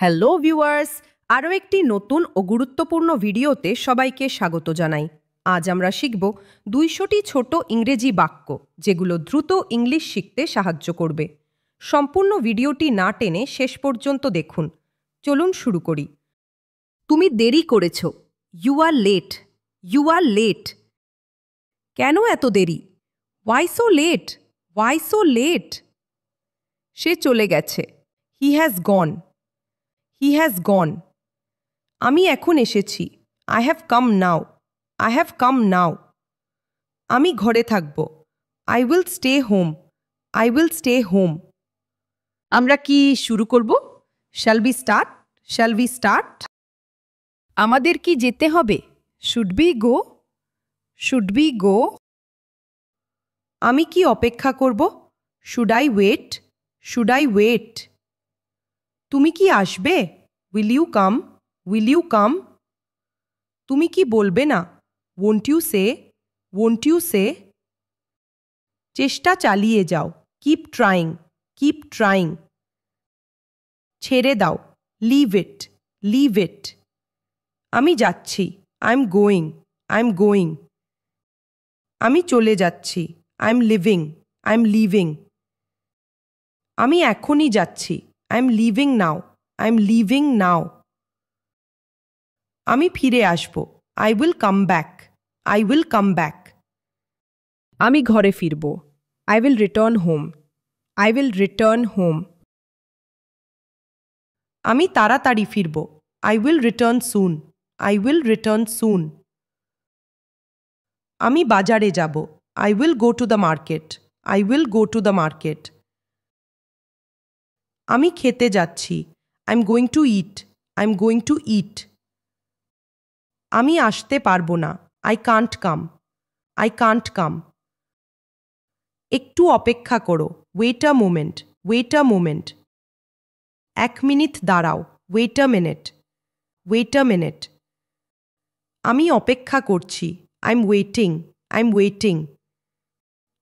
Hello viewers, আরও একটি নতুন ও গুরুত্বপূর্ণ ভিডিওতে সবাইকে স্বাগত জানাই। আজ আমরা শিখব 200টি ছোট ইংরেজি বাক্য যেগুলো দ্রুত ইংলিশ শিখতে সাহায্য করবে। সম্পূর্ণ ভিডিওটি না টেনে শেষ পর্যন্ত দেখুন। চলুন শুরু করি। তুমি দেরি করেছ। You are late. You are late. কেন এত দেরি? Why so late? Why so late? সে চলে গেছে। He has gone. He has gone. আমি এখন এসেছি। I have come now. I have come now. আমি ঘরে থাকব। I will stay home. I will stay home. আমরা কি শুরু করব? Shall be start? Shall be start? আমাদের কি যেতে হবে? Should be go? Should be গো? আমি কি অপেক্ষা করব? Should I wait? Should I wait? তুমি কি আসবে? Will you come? Will you come? তুমি কি বলবে না? Won't you say? Won't you say? চেষ্টা চালিয়ে যাও। Keep trying. Keep trying. ছেড়ে দাও। Leave it. Leave it. আমি যাচ্ছি। I am going. I am going. আমি চলে যাচ্ছি। I am leaving. I am leaving. আমি এখনই যাচ্ছি। I am leaving now. I am leaving নাও। আমি ফিরে আসব। I will come back. I will come back. আমি ঘরে ফিরব। I will return home. I will return home. আমি তাড়াতাড়ি ফিরব। I will return soon. I will return soon. আমি বাজারে যাব। I will go to the market. I will go to the market. আমি খেতে যাচ্ছি। I am going to eat. I am going to eat. আমি আসতে পারবো না। I can't come. I can't কাম। একটু অপেক্ষা করো। Wait a moment. Wait a moment. 1 minute দাঁড়াও। Wait a minute. Wait a minute. আমি অপেক্ষা করছি। I am waiting. I am waiting.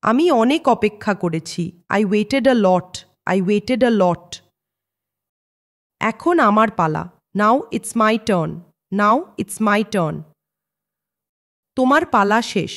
আমি অনেক অপেক্ষা করেছি। I waited a lot. I waited a lot. এখন আমার পালা। Now it's my turn. Now it's my turn. তোমার পালা শেষ।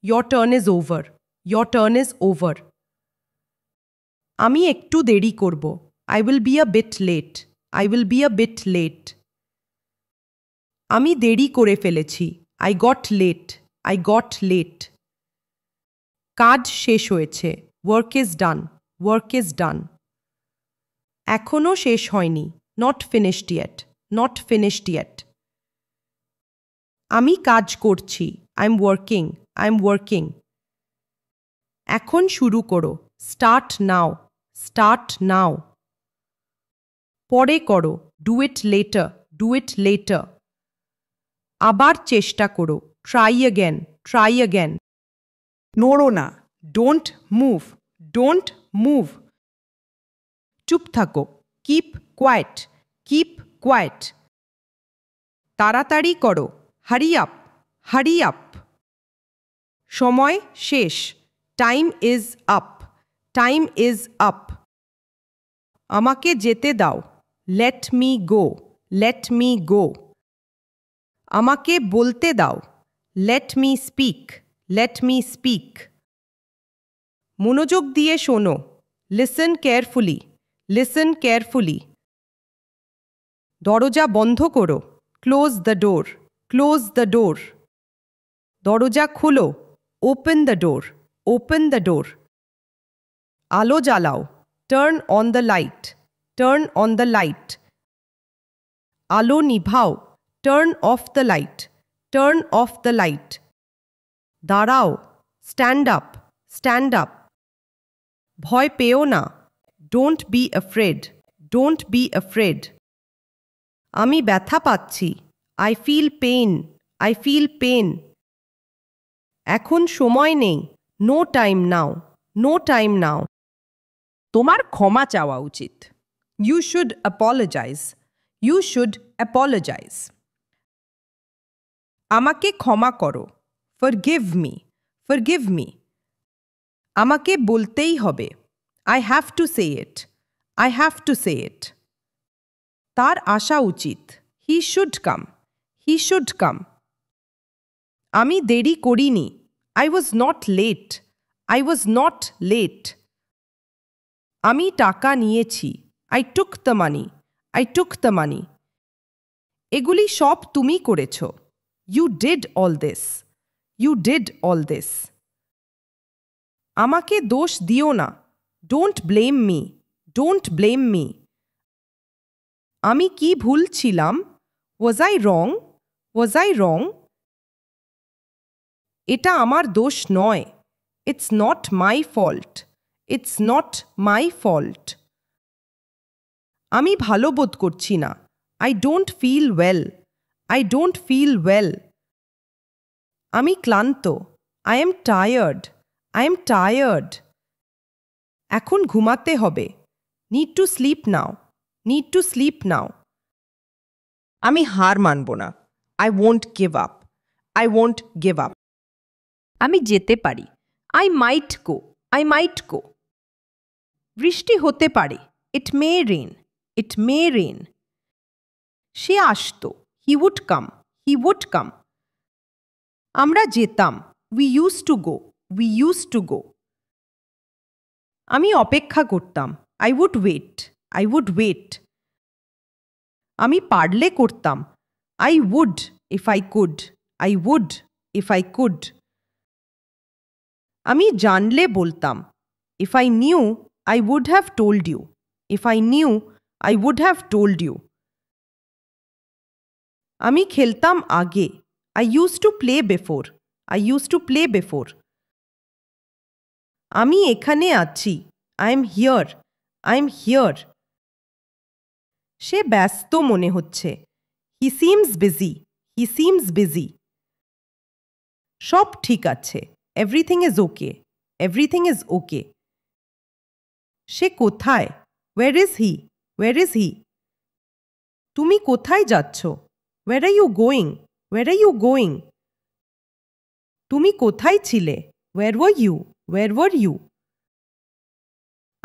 Your turn is over. Your turn is over. আমি একটু দেরি করব। I will be a bit late. I will be a bit late. আমি দেরি করে ফেলেছি। I got late. I got late. কাজ শেষ হয়েছে। Work is done. Work is done. এখনও শেষ হয়নি। Not finished yet. Not finished yet. আমি কাজ করছি। I am working. I am working. এখন শুরু করো। Start now. Start now. পরে করো। Do it later. Do it later. আবার চেষ্টা করো। Try again. Try again. নড়ো না। Don't move. Don't move. চুপ থাকো। Keep quiet. Keep quiet. তাড়াতাড়ি করো। Hurry up. Hurry up. সময় শেষ। Time is up. Time is up. আমাকে যেতে দাও। Let me go. Let me go. আমাকে বলতে দাও। Let me speak. Let me speak. মনোযোগ দিয়ে শোনো। Listen carefully. Listen carefully. দরজা বন্ধ করো। Close the door. Close the door. দরজা খোলো। Open the door. Open the door. আলো জ্বালাও। Turn on the light. Turn on the light. আলো নিভাও। Turn off the light. Turn off the light. দাঁড়াও। Stand up. Stand up. ভয় পেও না। Don't be afraid. Don't be afraid. আমি ব্যথা পাচ্ছি। I feel pain. I feel pain. এখন সময় নেই। No time now. No time now. তোমার ক্ষমা চাওয়া উচিত। You should apologise. You should apologise. আমাকে ক্ষমা করো। Forgive me. Forgive me. আমাকে বলতেই হবে। I have to say it. I have to say it. তার আসা উচিত। He should come. He should come. আমি দেরি করিনি। I was not late. I was not late. আমি টাকা নিয়েছি। I took the money. I took the money. এগুলি সব তুমি করেছ। You did all this. You did all this. আমাকে দোষ দিও না। Don't blame me. Don't blame me. আমি কি ভুল ছিলাম? Was I wrong? Was I রং? এটা আমার দোষ নয়। It's not my fault. It's not my fault. আমি ভালো বোধ করছি না। I don't feel well. I don't feel well. আমি ক্লান্ত। I am tired. I am tired. এখন ঘুমাতে হবে। Need to sleep now. Need to sleep now. আমি হার মানব না। I won't give up. I won't give up. আমি যেতে পারি। I might go. I might go. বৃষ্টি হতে পারে। ইট মে রেন। ইট মে রেন। সে আসতো। He would come. He would come. আমরা যেতাম। We use to go. We use to go. আমি অপেক্ষা করতাম। I would wait. I would wait. আমি পারলে করতাম। I would if I could. I would if I could. আমি জানলে বলতাম। If I knew I would have told you. If I knew I would have told you. আমি খেলতাম আগে। I use to play before. I use to play before. আমি এখানে আছি। I am here. I am here. সে ব্যস্ত মনে হচ্ছে। He seems busy. He seems busy. সব ঠিক আছে। Everything is okay. Everything is okay. সে কোথায়? Where is he? Where is he? তুমি কোথায় যাচ্ছ? Where are you going? Where are you going? তুমি কোথায় ছিলে? Where were you? Where were you?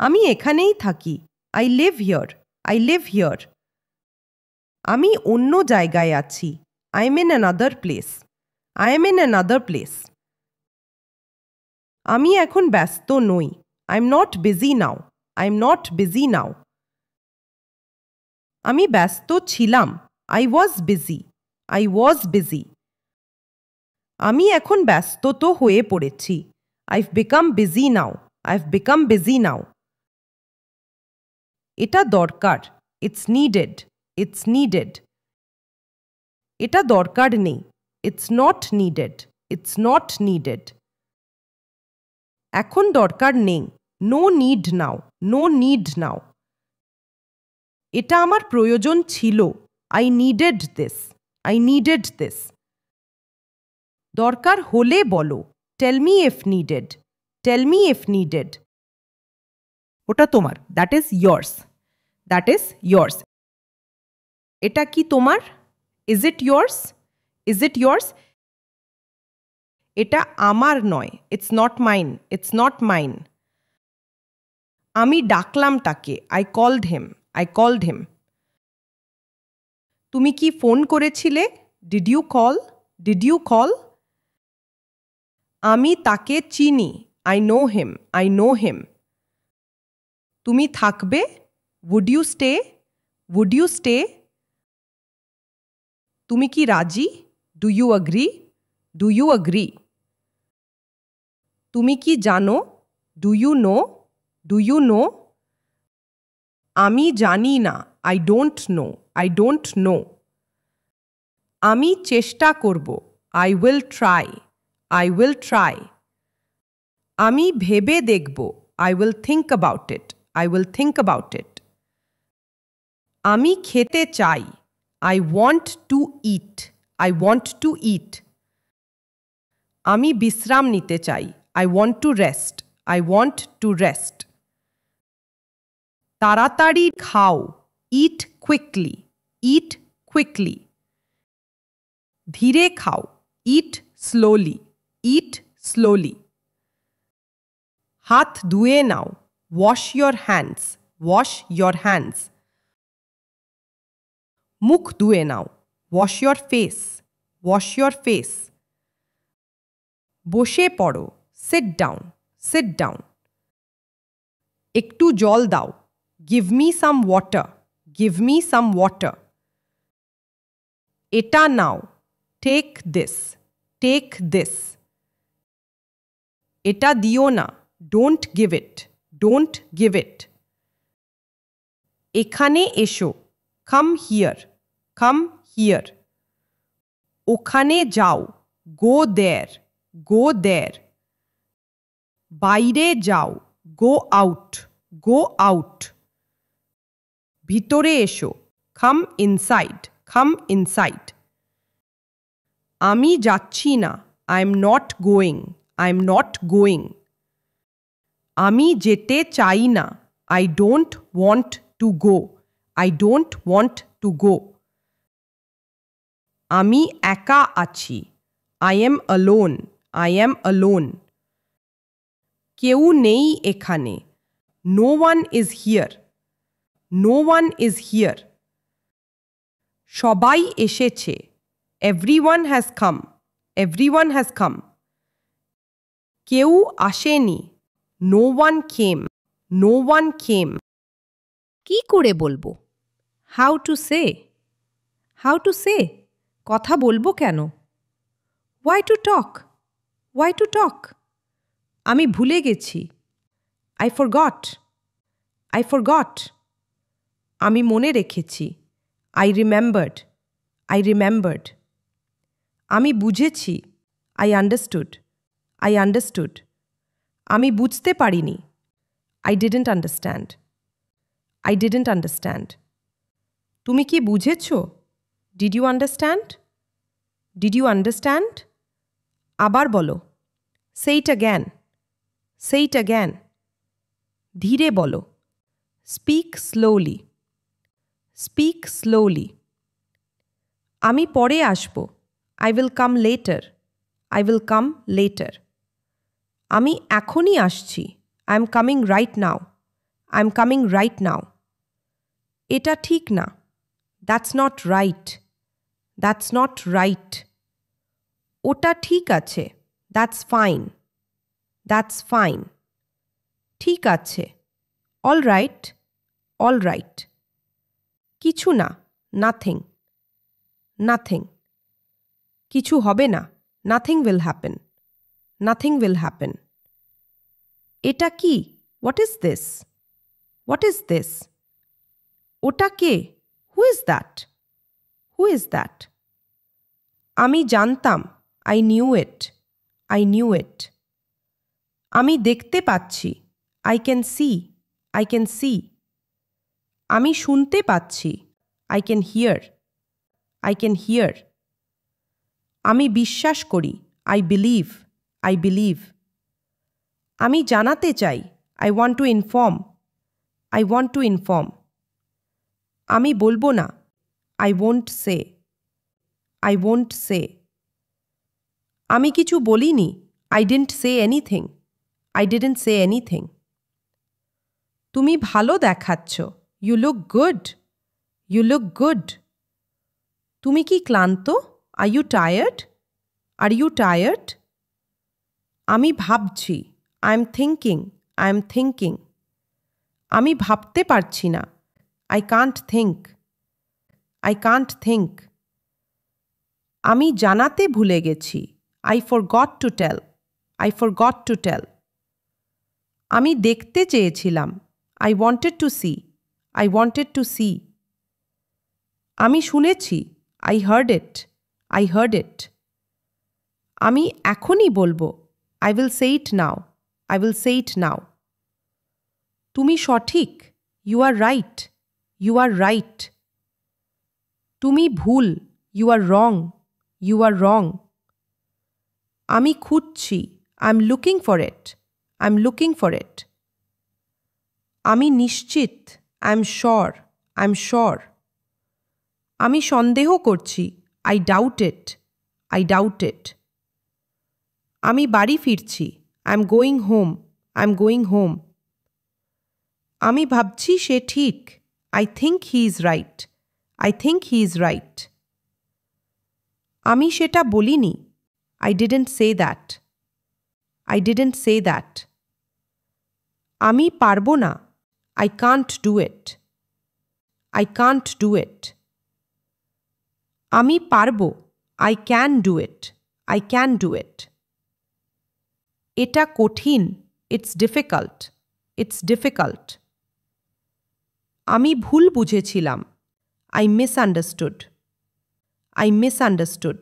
আমি এখানেই থাকি। I live here. I live here. আমি অন্য জায়গায় আছি। I M in another place. I am in another place. আমি এখন ব্যস্ত নই। I am not busy now. I am not busy now. আমি ব্যস্ত ছিলাম। I was busy. I was busy. আমি এখন ব্যস্তত হয়ে পড়েছি। I've become busy now. I've become busy now. এটা দরকার। It's needed. It's needed. এটা দরকার নেই। It's not needed. It's not needed. এখন দরকার নেই। নো নিড নাও। No need now. এটা আমার প্রয়োজন ছিল। I needed this. I needed this. দরকার হলে বলো। Tell me if needed. Tell me if needed. ওটা তোমার। That is yours. That is yours. এটা কি তোমার? Is it yours? Is it yours? এটা আমার নয়। It's not mine. It's not mine. আমি ডাকলাম তাকে। I called him. I called him. তুমি কি ফোন করেছিলে? Did you call? Did you call? আমি তাকে চিনি। I know him. I know him. তুমি থাকবে? Would you stay? Would you stay? তুমি কি রাজি? Do you agree? Do you agree? তুমি কি জানো? Do you know? Do you know? আমি জানি না। I don't know. I don't know. আমি চেষ্টা করব। I will try. I will try. আমি ভেবে দেখব। I will think about it. I will think about it. আমি খেতে চাই। I want to eat. I want to eat. আমি বিশ্রাম নিতে চাই। I want to rest. I want to rest. তাড়াতাড়ি খাও। Eat quickly. Eat quickly. ধীরে খাও। Eat slowly. Eat slowly. হাত ধুয়ে নাও। Wash your hands. Wash your hands. মুখ ধুয়ে নাও। Wash your face, wash your face. বসে পড়ো। Sit down, sit down. একটু জল দাও। Give me some water, give me some water. এটা নাও। Take this, take this. এটা দিও না। Don't give it, don't give it. এখানে এসো। Come here, come here. ওখানে যাও। Go there, go there. বাইরে যাও। Go out, go out. ভিতরে এসো। Come inside, come inside. আমি যাচ্ছি না। I am not going, I am not going. আমি যেতে চাই না। I don't want to go, I don't want to go. আমি একা আছি। I am alone, I am alone. কেউ নেই এখানে। No one is here, no one is here. সবাই এসেছে। Everyone has come, everyone has come. কেউ আসেনি। No one came, no one came. কি করে বলবো? How to say, how to say. কথা বলবো কেন? Why to talk, why to talk. আমি ভুলে গেছি। I forgot, I forgot. আমি মনে রেখেছি। I remembered, I remembered. আমি বুঝেছি। I understood, I understood. আমি বুঝতে পারিনি। I didn't understand, I didn't understand. তুমি কি বুঝেছ? Did you understand, did you understand. আবার বলো। Say it again, say it again. ধীরে বলো। Speak slowly, speak slowly. আমি পরে আসব। I will come later, I will come later. আমি এখনই আসছি। I am coming right now, I am coming right now. এটা ঠিক না। That's not right, that's not right. ওটা ঠিক আছে। That's fine, that's fine. ঠিক আছে। All right, all right. কিছু না। Nothing, nothing. কিছু হবে না। Nothing will happen, nothing will happen. এটা কি? What is this, what is this. ওটা কে? Who is that, who is that. আমি জানতাম। I knew it, I knew it. আমি দেখতে পাচ্ছি। I can see, I can see. আমি শুনতে পাচ্ছি। I can hear, I can hear. আমি বিশ্বাস করি। I believe, I believe. আমি জানাতে চাই। I want to inform, I want to inform. আমি বলবো না। I won't say, I won't say. আমি কিছু বলিনি। I didn't say anything, I didn't say anything. তুমি ভালো দেখাচ্ছ। You look good, you look good. তুমি কি ক্লান্ত? Are you tired, are you tired. আমি ভাবছি। I am thinking, I am thinking. আমি ভাবতে পারছি না। I can't think, I can't think. আমি জানাতে ভুলে গেছি। I forgot to tell, I forgot to tell. আমি দেখতে চেয়েছিলাম। I wanted to see, I wanted to see. আমি শুনেছি। I heard it, I heard it. আমি এখনই বলবো। I will say it now, I will say it now. তুমি সঠিক। You are right, you are right. তুমি ভুল। You are wrong, you are wrong. আমি খুঁজছি। I am looking for it, I am looking for it. আমি নিশ্চিত। I am sure, I am sure. আমি সন্দেহ করছি। I doubt it, I doubt ইট। আমি বাড়ি ফিরছি। I am going home, I am going home. আমি ভাবছি সে ঠিক। I think he is right, I think he is right. আমি সেটা বলিনি। I didn't say that. I didn't say that. আমি পারবো না। I can't do it. I can't do it. আমি পারবো। I can do it. I can do it. এটা কঠিন। It's difficult. It's difficult. আমি ভুল বুঝেছিলাম। I misunderstood. I misunderstood.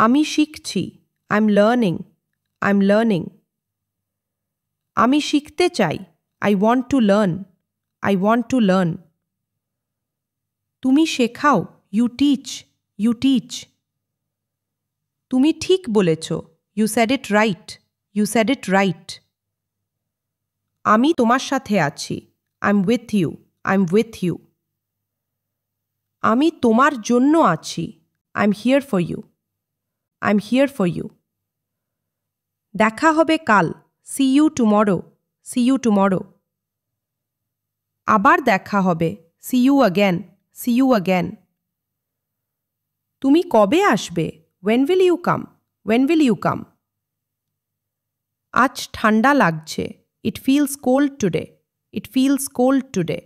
আমি শিখছি। I'm learning. I'm learning. আমি শিখতে চাই। I want to learn. I want to learn. তুমি শেখাও। You teach. You teach. তুমি ঠিক বলেছ। You said it right. You said it right. আমি তোমার সাথে আছি। I'm with you. I'm with you. আমি তোমার জন্য আছি। I'm here for you. I'm here for you. দেখা হবে কাল। See you tomorrow. See you tomorrow. আবার দেখা হবে। See you again. See you again. তুমি কবে আসবে? When will you come? When will you come? আজ ঠান্ডা লাগছে। It feels cold today. It feels cold today.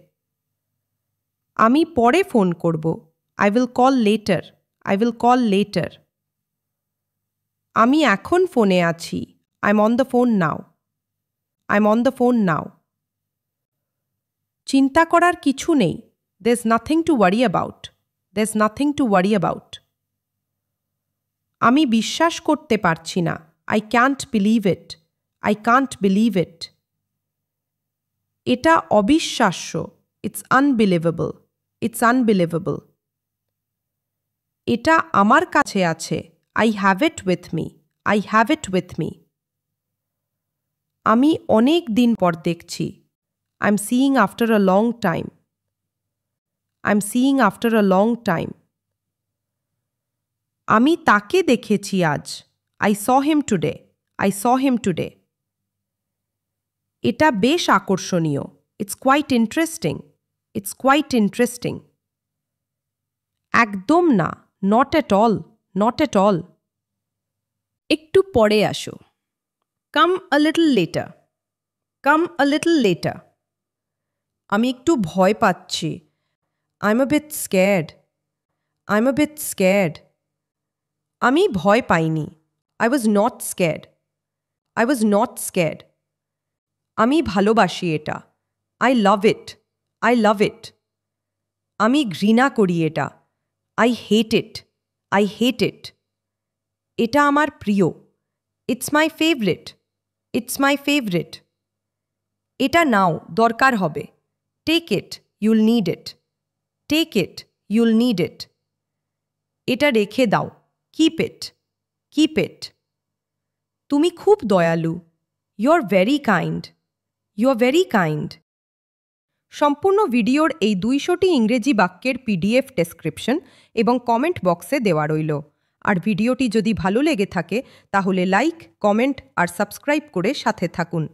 আমি পরে ফোন করব। I will call later. I will call later. আমি এখন ফোনে আছি। I'm on the phone now. I'm on the phone now. চিন্তা করার কিছু নেই। There's nothing to worry about. There's nothing to worry about. আমি বিশ্বাস করতে পারছি না। I can't believe it. I can't believe it. এটা অবিশ্বাস্য। It's unbelievable. It's unbelievable. এটা আমার কাছে আছে। I have it with me. I have it with me. আমি অনেক দিন পর দেখছি। I'm seeing after a long time. I'm seeing after a long time. আমি তাকে দেখেছি আজ। I saw him today. I saw him today. এটা বেশ আকর্ষণীয়। It's quite interesting. It's quite interesting. একদম না। Not at all. Not at all. একটু পরে আসো। Come a little later. Come a little later. আমি একটু ভয় পাচ্ছি। I'm a bit scared. I'm a bit scared. আমি ভয় পাইনি। I was not scared. I was not scared. আমি ভালোবাসি এটা। I love it. I love it. আমি ঘৃণা করি এটা। I hate it. I hate it. এটা আমার প্রিয়। It's my favorite. It's my favorite. এটা নাও, দরকার হবে। Take it. You'll need it. Take it. You'll need it. এটা রেখে দাও। Keep it. Keep it. তুমি খুব দয়ালু। You're very kind. You're very kind. সম্পূর্ণ ভিডিওর এই 200টি ইংরেজি বাক্যের PDF ডেসক্রিপশন এবং কমেন্ট বক্সে দেওয়া রইল। আর ভিডিওটি যদি ভালো লেগে থাকে তাহলে লাইক, কমেন্ট আর সাবস্ক্রাইব করে সাথে থাকুন।